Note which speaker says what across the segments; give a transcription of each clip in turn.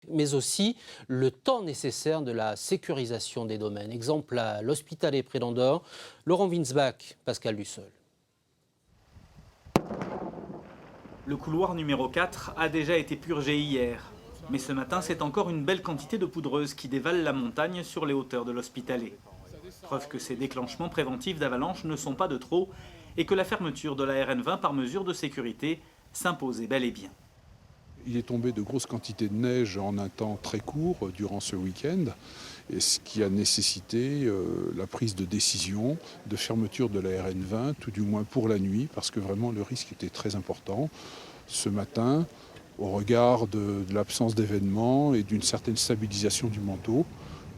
Speaker 1: mais aussi le temps nécessaire de la sécurisation des domaines. Exemple à l'Hospitalet près d'Andorre, Laurent Winsbach, Pascal Lussol.
Speaker 2: Le couloir numéro 4 a déjà été purgé hier. Mais ce matin, c'est encore une belle quantité de poudreuse qui dévale la montagne sur les hauteurs de l'Hospitalet. Preuve que ces déclenchements préventifs d'avalanche ne sont pas de trop et que la fermeture de la RN20 par mesure de sécurité s'imposait bel et bien.
Speaker 3: Il est tombé de grosses quantités de neige en un temps très court durant ce week-end, et ce qui a nécessité la prise de décision de fermeture de la RN20, tout du moins pour la nuit, parce que vraiment le risque était très important. Ce matin, au regard de l'absence d'événements et d'une certaine stabilisation du manteau,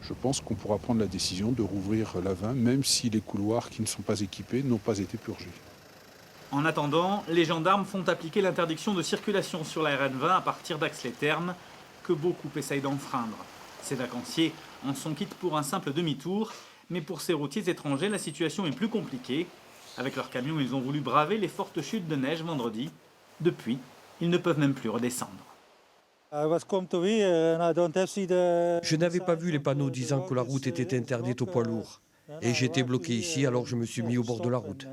Speaker 3: je pense qu'on pourra prendre la décision de rouvrir la 20, même si les couloirs qui ne sont pas équipés n'ont pas été purgés.
Speaker 2: En attendant, les gendarmes font appliquer l'interdiction de circulation sur la RN20 à partir d'Ax-les-Thermes, que beaucoup essayent d'enfreindre. Ces vacanciers en sont quittes pour un simple demi-tour, mais pour ces routiers étrangers, la situation est plus compliquée. Avec leur camion, ils ont voulu braver les fortes chutes de neige vendredi. Depuis, ils ne peuvent même plus redescendre.
Speaker 4: Je n'avais pas vu les panneaux disant que la route était interdite aux poids lourds. Et j'étais bloqué ici, alors je me suis mis au bord de la route.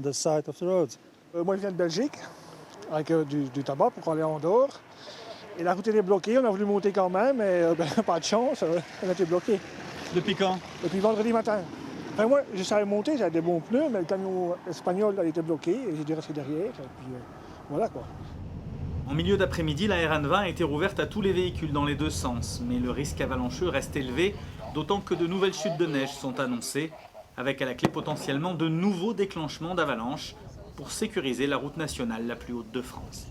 Speaker 5: Moi, je viens de Belgique, avec du tabac pour aller à Andorre. Et la route était bloquée, on a voulu monter quand même, mais pas de chance, on a été bloqué.
Speaker 2: Depuis quand?
Speaker 5: Depuis vendredi matin. Enfin, moi, je savais monter, j'avais des bons pneus, mais le camion espagnol il était bloqué, et j'ai dû rester derrière, et puis voilà quoi.
Speaker 2: En milieu d'après-midi, la RN20 a été rouverte à tous les véhicules dans les deux sens, mais le risque avalancheux reste élevé, d'autant que de nouvelles chutes de neige sont annoncées, avec à la clé potentiellement de nouveaux déclenchements d'avalanches pour sécuriser la route nationale la plus haute de France.